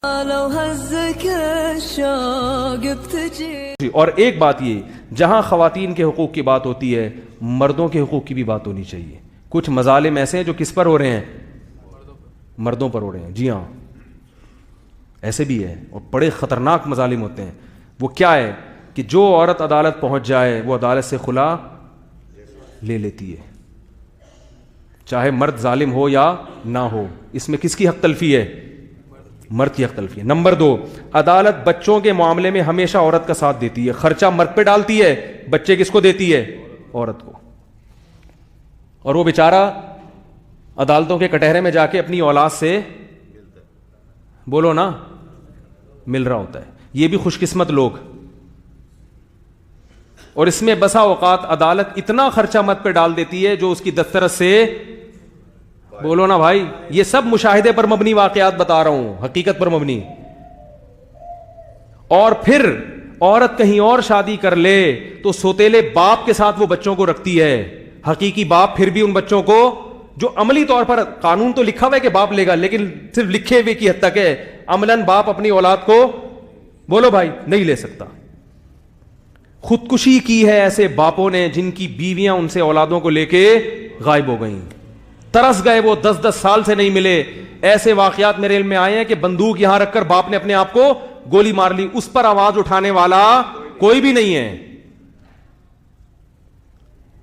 اور ایک بات یہ، جہاں خواتین کے حقوق کی بات ہوتی ہے مردوں کے حقوق کی بھی بات ہونی چاہیے. کچھ مظالم ایسے ہیں جو کس پر ہو رہے ہیں؟ مردوں پر ہو رہے ہیں. جی ہاں، ایسے بھی ہے اور بڑے خطرناک مظالم ہوتے ہیں. وہ کیا ہے کہ جو عورت عدالت پہنچ جائے وہ عدالت سے خلا لے لیتی ہے، چاہے مرد ظالم ہو یا نہ ہو. اس میں کس کی حق تلفی ہے؟ مرد کی حق تلفی ہے. نمبر 2، عدالت بچوں کے معاملے میں ہمیشہ عورت کا ساتھ دیتی ہے. خرچہ مرد پہ ڈالتی ہے، بچے کس کو دیتی ہے؟ عورت کو. اور وہ بیچارہ عدالتوں کے کٹہرے میں جا کے اپنی اولاد سے بولو نا مل رہا ہوتا ہے. یہ بھی خوش قسمت لوگ. اور اس میں بسا اوقات عدالت اتنا خرچہ مرد پہ ڈال دیتی ہے جو اس کی دسترس سے بولو نا بھائی. یہ سب مشاہدے پر مبنی واقعات بتا رہا ہوں، حقیقت پر مبنی. اور پھر عورت کہیں اور شادی کر لے تو سوتیلے باپ کے ساتھ وہ بچوں کو رکھتی ہے. حقیقی باپ پھر بھی ان بچوں کو، جو عملی طور پر قانون تو لکھا ہوا ہے کہ باپ لے گا، لیکن صرف لکھے ہوئے کی حد تک ہے. عملاً باپ اپنی اولاد کو بولو بھائی نہیں لے سکتا. خودکشی کی ہے ایسے باپوں نے جن کی بیویاں ان سے اولادوں کو لے کے غائب ہو گئیں، ترس گئے، وہ 10 سال سے نہیں ملے. ایسے واقعات میرے علم میں آئے ہیں کہ بندوق یہاں رکھ کر باپ نے اپنے آپ کو گولی مار لی، اس پر آواز اٹھانے والا کوئی بھی نہیں ہے.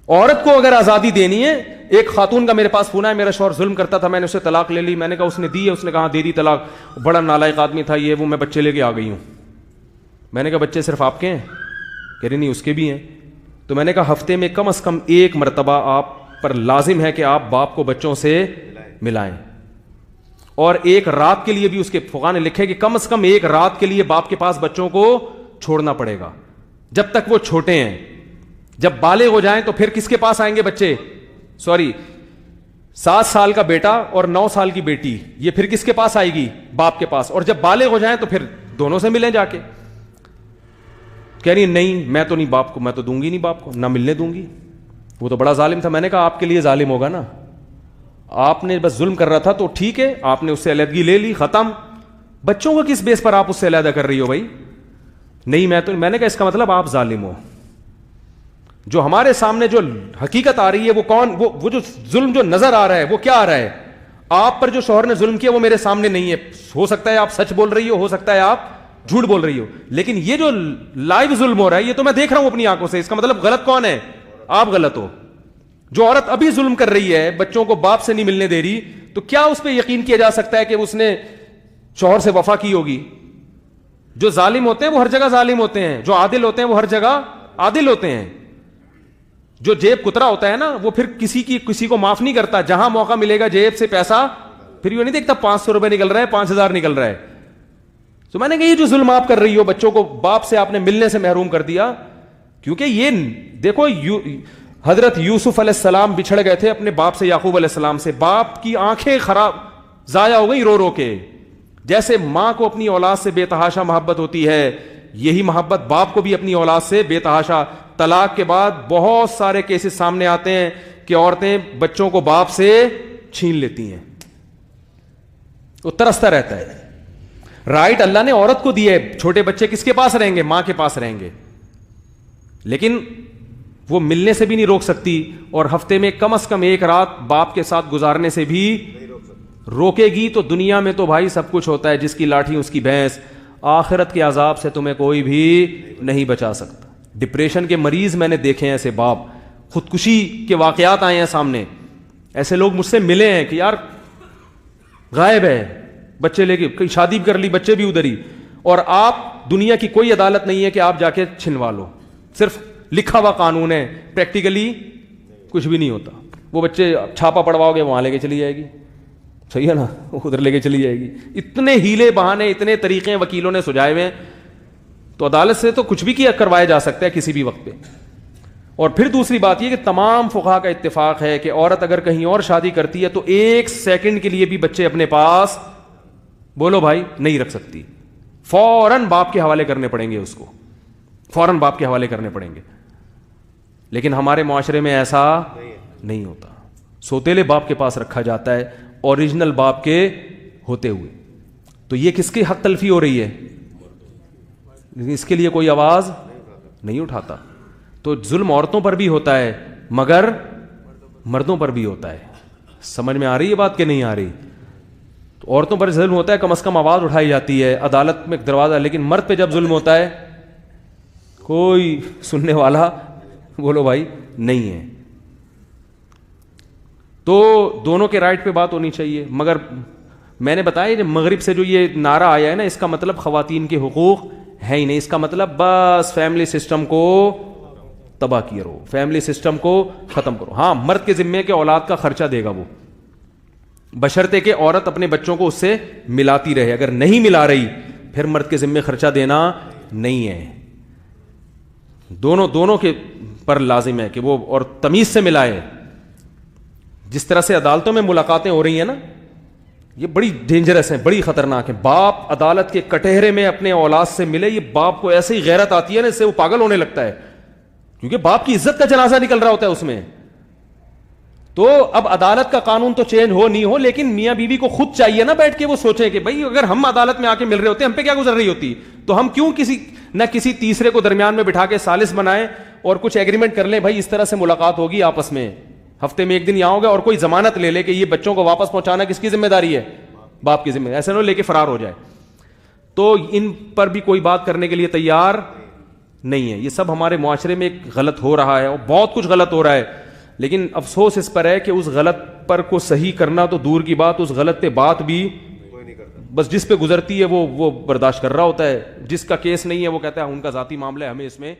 عورت کو اگر آزادی دینی ہے، ایک خاتون کا میرے پاس فون ہے، میرا شوہر ظلم کرتا تھا، میں نے اسے طلاق لے لی. میں نے کہا اس نے دی ہے؟ اس نے کہا دے دی طلاق. بڑا نالائق آدمی تھا یہ وہ، میں بچے لے کے آ گئی ہوں. میں نے کہا بچے صرف آپ کے ہیں؟ کہہ رہی نہیں اس کے بھی ہیں. تو میں نے کہا ہفتے میں کم از کم ایک مرتبہ آپ پر لازم ہے کہ آپ باپ کو بچوں سے ملائیں. اور ایک رات کے لیے بھی اس کے فقہاء نے لکھے کہ کم از کم ایک رات کے لیے باپ کے پاس بچوں کو چھوڑنا پڑے گا جب تک وہ چھوٹے ہیں. جب بالغ ہو جائیں تو پھر کس کے پاس آئیں گے بچے؟ 7 سال کا بیٹا اور 9 سال کی بیٹی، یہ پھر کس کے پاس آئے گی؟ باپ کے پاس. اور جب بالغ ہو جائیں تو پھر دونوں سے ملیں جا کے. کہہ رہی نہیں میں تو نہیں باپ کو، میں تو دوں گی نہیں باپ کو، نہ ملنے دوں گی، وہ تو بڑا ظالم تھا. میں نے کہا آپ کے لیے ظالم ہوگا نا، آپ نے بس ظلم کر رہا تھا تو ٹھیک ہے، آپ نے اس سے علیحدگی لے لی، ختم. بچوں کو کس بیس پر آپ اس سے علیحدہ کر رہی ہو بھائی؟ نہیں میں نے کہا اس کا مطلب آپ ظالم ہو. جو ہمارے سامنے جو حقیقت آ رہی ہے وہ کون، وہ جو ظلم جو نظر آ رہا ہے وہ کیا آ رہا ہے؟ آپ پر جو شوہر نے ظلم کیا وہ میرے سامنے نہیں ہے. ہو سکتا ہے آپ سچ بول رہی ہو سکتا ہے آپ جھوٹ بول رہی ہو، لیکن یہ جو لائیو ظلم ہو رہا ہے یہ تو میں دیکھ رہا ہوں اپنی آنکھوں سے. اس کا مطلب غلط کون ہے؟ آپ غلط ہو. جو عورت ابھی ظلم کر رہی ہے، بچوں کو باپ سے نہیں ملنے دے رہی، تو کیا اس پہ یقین کیا جا سکتا ہے کہ اس نے شوہر سے وفا کی ہوگی؟ جو ظالم ہوتے ہیں وہ ہر جگہ ظالم ہوتے ہیں، جو عادل ہوتے ہیں وہ ہر جگہ عادل ہوتے ہیں. جو جیب کترا ہوتا ہے نا وہ پھر کسی کو معاف نہیں کرتا. جہاں موقع ملے گا جیب سے پیسہ، پھر یہ نہیں دیکھتا 500 روپے نکل رہا ہے 5000 نکل رہا ہے. تو میں نے کہا یہ جو ظلم آپ کر رہی ہو، بچوں کو باپ سے آپ نے ملنے سے محروم کر دیا. کیونکہ یہ دیکھو حضرت یوسف علیہ السلام بچھڑ گئے تھے اپنے باپ سے، یعقوب علیہ السلام سے. باپ کی آنکھیں خراب ضائع ہو گئی رو رو کے. جیسے ماں کو اپنی اولاد سے بے تحاشا محبت ہوتی ہے، یہی محبت باپ کو بھی اپنی اولاد سے بے تحاشا. طلاق کے بعد بہت سارے کیسز سامنے آتے ہیں کہ عورتیں بچوں کو باپ سے چھین لیتی ہیں، وہ ترستا رہتا ہے. رائٹ اللہ نے عورت کو دی ہے، چھوٹے بچے کس کے پاس رہیں گے؟ ماں کے پاس رہیں گے. لیکن وہ ملنے سے بھی نہیں روک سکتی، اور ہفتے میں کم از کم ایک رات باپ کے ساتھ گزارنے سے بھی روکے گی تو دنیا میں تو بھائی سب کچھ ہوتا ہے، جس کی لاٹھی اس کی بھینس. آخرت کے عذاب سے تمہیں کوئی بھی نہیں بچا سکتا. ڈپریشن کے مریض میں نے دیکھے ہیں ایسے باپ، خودکشی کے واقعات آئے ہیں سامنے. ایسے لوگ مجھ سے ملے ہیں کہ یار غائب ہے، بچے لے کے کہیں شادی بھی کر لی، بچے بھی ادھر ہی. اور آپ دنیا کی کوئی عدالت نہیں ہے کہ آپ جا کے چھنوا لو، صرف لکھا ہوا قانون ہے، پریکٹیکلی کچھ بھی نہیں ہوتا. وہ بچے چھاپا پڑواؤ گے وہاں لے کے چلی جائے گی، صحیح ہے نا، ادھر لے کے چلی جائے گی. اتنے ہیلے بہانے، اتنے طریقے وکیلوں نے سجائے ہوئے ہیں. تو عدالت سے تو کچھ بھی کیا کروایا جا سکتا ہے کسی بھی وقت پہ. اور پھر دوسری بات یہ کہ تمام فقہا کا اتفاق ہے کہ عورت اگر کہیں اور شادی کرتی ہے تو 1 سیکنڈ کے لیے بھی بچے اپنے پاس بولو بھائی نہیں رکھ سکتی. فوراً باپ کے حوالے کرنے پڑیں گے، اس کو فوراً باپ کے حوالے کرنے پڑیں گے. لیکن ہمارے معاشرے میں ایسا نہیں ہوتا. سوتیلے باپ کے پاس رکھا جاتا ہے اوریجنل باپ کے ہوتے ہوئے. تو یہ کس کی حق تلفی ہو رہی ہے؟ اس کے لیے کوئی آواز نہیں اٹھاتا. تو ظلم عورتوں پر بھی ہوتا ہے مگر مردوں پر بھی ہوتا ہے. سمجھ میں آ رہی ہے بات کہ نہیں آ رہی؟ تو عورتوں پر ظلم ہوتا ہے, کم از کم آواز اٹھائی جاتی ہے, عدالت میں ایک دروازہ, لیکن مرد پہ جب ظلم ہوتا ہے کوئی سننے والا بولو بھائی نہیں ہے. تو دونوں کے رائٹ پہ بات ہونی چاہیے. مگر میں نے بتایا مغرب سے جو یہ نعرہ آیا ہے نا, اس کا مطلب خواتین کے حقوق ہے ہی نہیں. اس کا مطلب بس فیملی سسٹم کو تباہ کرو, فیملی سسٹم کو ختم کرو. ہاں مرد کے ذمے کے اولاد کا خرچہ دے گا وہ, بشرطے کہ عورت اپنے بچوں کو اس سے ملاتی رہے. اگر نہیں ملا رہی پھر مرد کے ذمے خرچہ دینا نہیں ہے. دونوں کے پر لازم ہے کہ وہ اور تمیز سے ملائے. جس طرح سے عدالتوں میں ملاقاتیں ہو رہی ہیں نا, یہ بڑی ڈینجرس ہیں, بڑی خطرناک ہیں. باپ عدالت کے کٹہرے میں اپنے اولاد سے ملے, یہ باپ کو ایسے ہی غیرت آتی ہے نا, اس سے وہ پاگل ہونے لگتا ہے, کیونکہ باپ کی عزت کا جنازہ نکل رہا ہوتا ہے اس میں. تو اب عدالت کا قانون تو چینج ہو نہیں ہو, لیکن میاں بیوی کو خود چاہیے نا بیٹھ کے وہ سوچیں کہ بھائی اگر ہم عدالت میں آ کے مل رہے ہوتے ہم پہ کیا گزر رہی ہوتی, تو ہم کیوں کسی تیسرے کو درمیان میں بٹھا کے ثالث بنائیں اور کچھ ایگریمنٹ کر لیں, بھائی اس طرح سے ملاقات ہوگی آپس میں, ہفتے میں ایک دن یہاں ہوگا, اور کوئی ضمانت لے لے کہ یہ بچوں کو واپس پہنچانا کس کی ذمہ داری ہے, باپ کی ذمہ داری. ایسے نہ لے کے فرار ہو جائے. تو ان پر بھی کوئی بات کرنے کے لیے تیار نہیں ہے. یہ سب ہمارے معاشرے میں ایک غلط ہو رہا ہے, اور بہت کچھ غلط ہو رہا ہے, لیکن افسوس اس پر ہے کہ اس غلط پر کو صحیح کرنا تو دور کی بات, اس غلط پہ بات بھی بس جس پہ گزرتی ہے وہ برداشت کر رہا ہوتا ہے. جس کا کیس نہیں ہے وہ کہتا ہے ان کا ذاتی معاملہ ہے, ہمیں اس میں